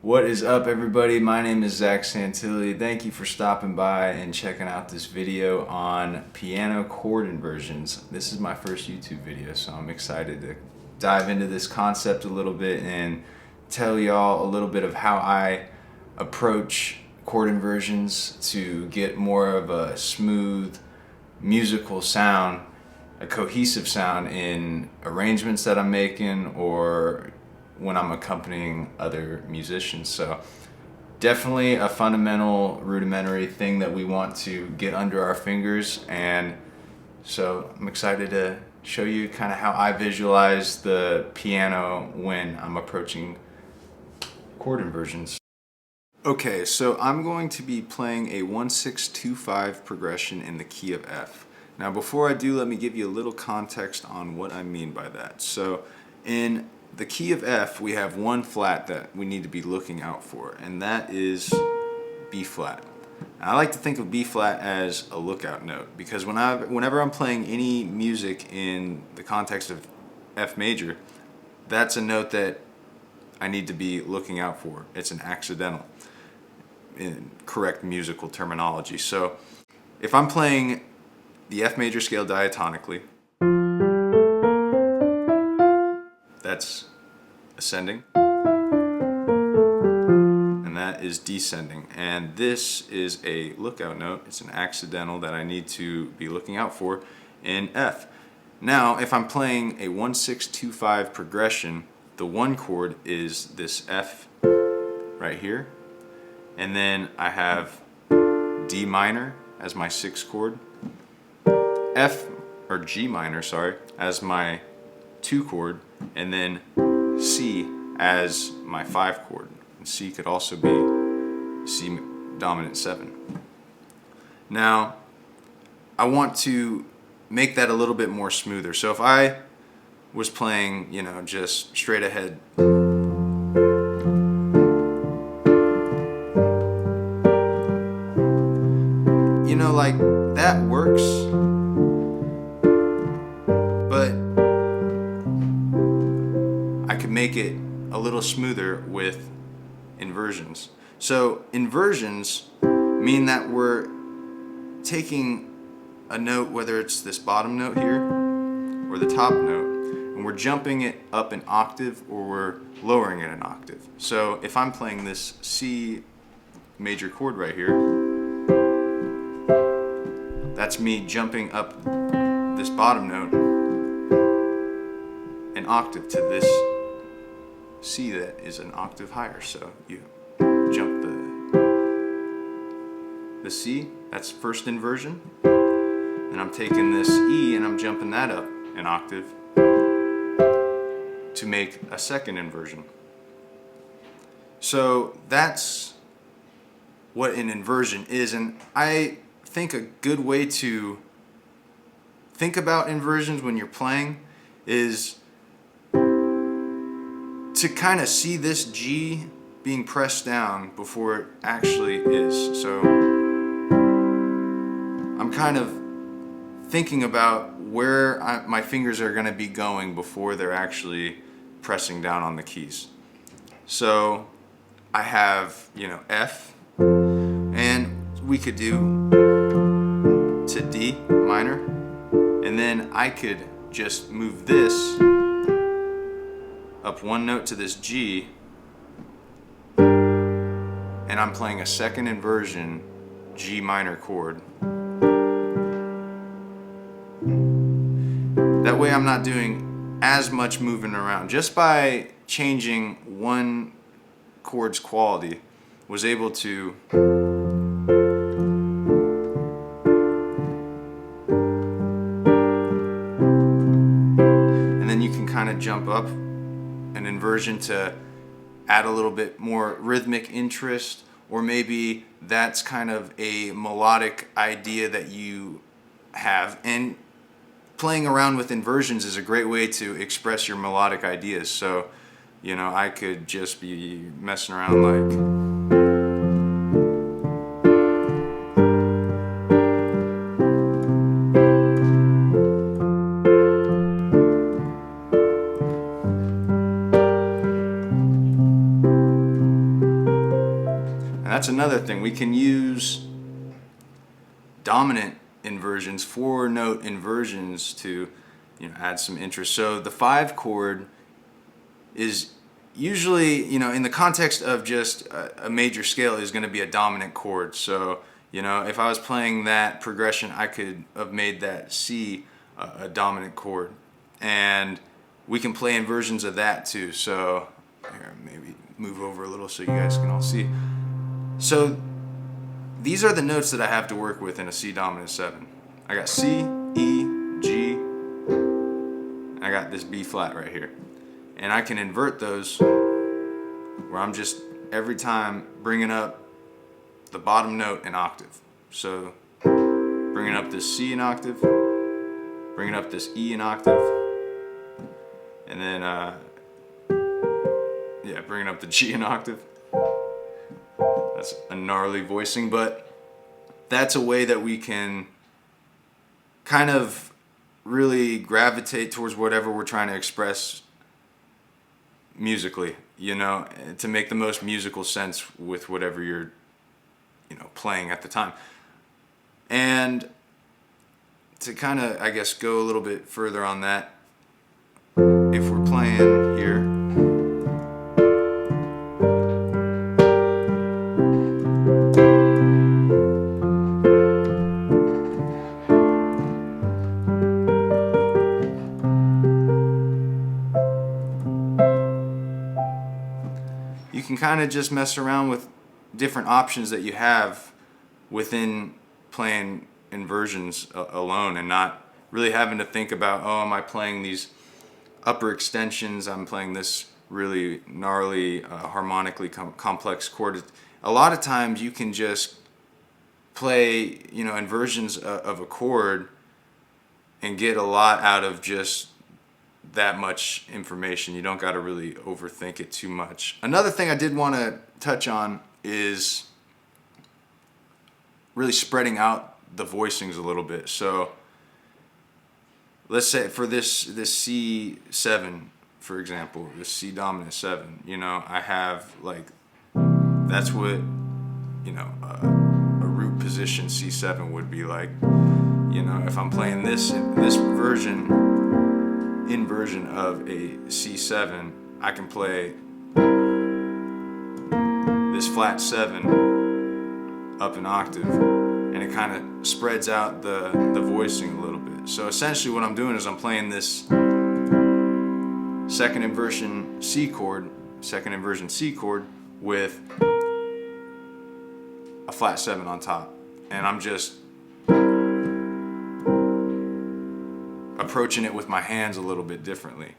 What is up, everybody? My name is Zach Santilli. Thank you for stopping by and checking out this video on piano chord inversions. This is my first YouTube video, so I'm excited to dive into this concept a little bit and tell y'all a little bit of how I approach chord inversions to get more of a smooth musical sound, a cohesive sound in arrangements that I'm making or when I'm accompanying other musicians. So definitely a fundamental, rudimentary thing that we want to get under our fingers, and so I'm excited to show you kind of how I visualize the piano when I'm approaching chord inversions. Okay, so I'm going to be playing a 1-6-2-5 progression in the key of F. Now before I do, let me give you a little context on what I mean by that. So in the key of F, we have one flat that we need to be looking out for, and that is B flat. I like to think of B flat as a lookout note because whenever I'm playing any music in the context of F major, that's a note that I need to be looking out for. It's an accidental in correct musical terminology. So if I'm playing the F major scale diatonically, that's ascending, and that is descending, and this is a lookout note. It's an accidental that I need to be looking out for in F. Now if I'm playing a 1-6-2-5 progression, the one chord is this F right here, and then I have D minor as my 6th chord, G minor, sorry, as my 2 chord, and then C as my 5 chord. And C could also be C dominant 7. Now, I want to make that a little bit more smoother. So if I was playing, just straight ahead, like that works, but I could make it a little smoother with inversions. So inversions mean that we're taking a note, whether it's this bottom note here or the top note, and we're jumping it up an octave or we're lowering it an octave. So if I'm playing this C major chord right here, that's me jumping up this bottom note an octave to this C that is an octave higher. So you jump the C, that's first inversion, and I'm taking this E and I'm jumping that up an octave to make a second inversion. So that's what an inversion is, and I think a good way to think about inversions when you're playing is to kind of see this G being pressed down before it actually is. So I'm kind of thinking about where my fingers are going to be going before they're actually pressing down on the keys. So I have, F, and we could do to D minor, and then I could just move this up one note to this G, and I'm playing a second inversion G minor chord. That way I'm not doing as much moving around. Just by changing one chord's quality, was able to kind of jump up an inversion to add a little bit more rhythmic interest, or maybe that's kind of a melodic idea that you have, and playing around with inversions is a great way to express your melodic ideas. So I could just be messing around like that's another thing. We can use dominant inversions, 4-note inversions, to add some interest. So the 5 chord is usually, in the context of just a major scale, is going to be a dominant chord. So if I was playing that progression, I could have made that C a dominant chord, and we can play inversions of that too. So here, maybe move over a little so you guys can all see. So these are the notes that I have to work with in a C dominant 7. I got C, E, G, I got this B flat right here. And I can invert those where I'm just every time bringing up the bottom note an octave. So bringing up this C an octave, bringing up this E an octave, and then bringing up the G an octave. That's a gnarly voicing, but that's a way that we can kind of really gravitate towards whatever we're trying to express musically, to make the most musical sense with whatever you're playing at the time. And to kind of, I guess, go a little bit further on that, if we're playing here, you can kind of just mess around with different options that you have within playing inversions alone, and not really having to think about, oh, am I playing these upper extensions, I'm playing this really gnarly harmonically complex chord. A lot of times you can just play inversions of a chord and get a lot out of just that much information. You don't got to really overthink it too much. Another thing I did want to touch on is really spreading out the voicings a little bit. So let's say for this C7, for example, this C dominant 7, I have that's what a root position C7 would be like. If I'm playing this inversion of a C7, I can play this flat 7 up an octave, and it kind of spreads out the voicing a little bit. So essentially what I'm doing is I'm playing this second inversion C chord with a flat 7 on top, and I'm just approaching it with my hands a little bit differently.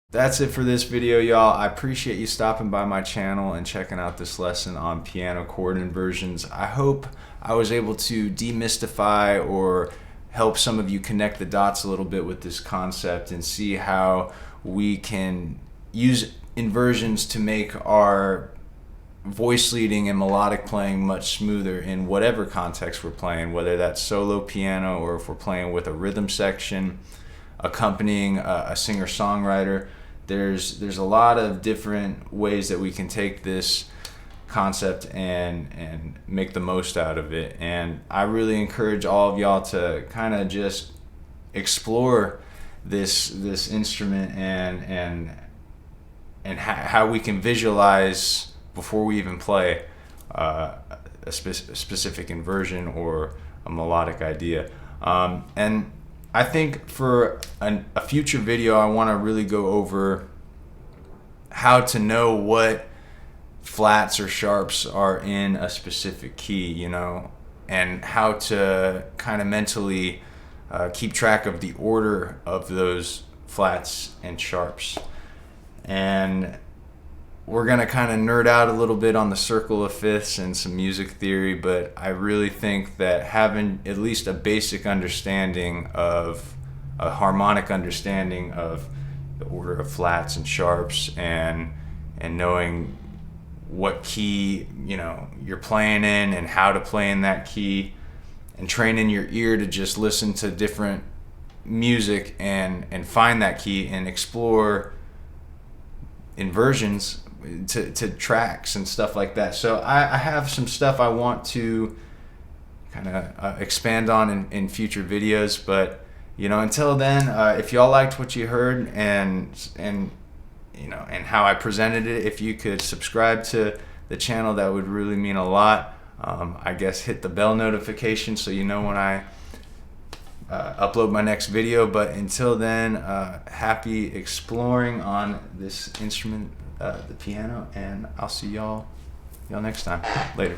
That's it for this video, y'all. I appreciate you stopping by my channel and checking out this lesson on piano chord inversions. I hope I was able to demystify or help some of you connect the dots a little bit with this concept and see how we can use inversions to make our voice leading and melodic playing much smoother in whatever context we're playing, whether that's solo piano or if we're playing with a rhythm section accompanying a singer-songwriter. There's a lot of different ways that we can take this concept and make the most out of it. And I really encourage all of y'all to kind of just explore this instrument and how we can visualize before we even play a specific inversion or a melodic idea. And I think for a future video, I want to really go over how to know what flats or sharps are in a specific key, and how to kind of mentally keep track of the order of those flats and sharps. And we're going to kind of nerd out a little bit on the circle of fifths and some music theory, but I really think that having at least a basic understanding of a harmonic understanding of the order of flats and sharps and knowing what key you're playing in and how to play in that key, and training your ear to just listen to different music and find that key and explore inversions to tracks and stuff like that. So I have some stuff I want to kind of expand on in future videos, but until then, if y'all liked what you heard and how I presented it, if you could subscribe to the channel, that would really mean a lot. I guess hit the bell notification so you know when I upload my next video. But until then, happy exploring on this instrument, the piano, and I'll see y'all next time. Later.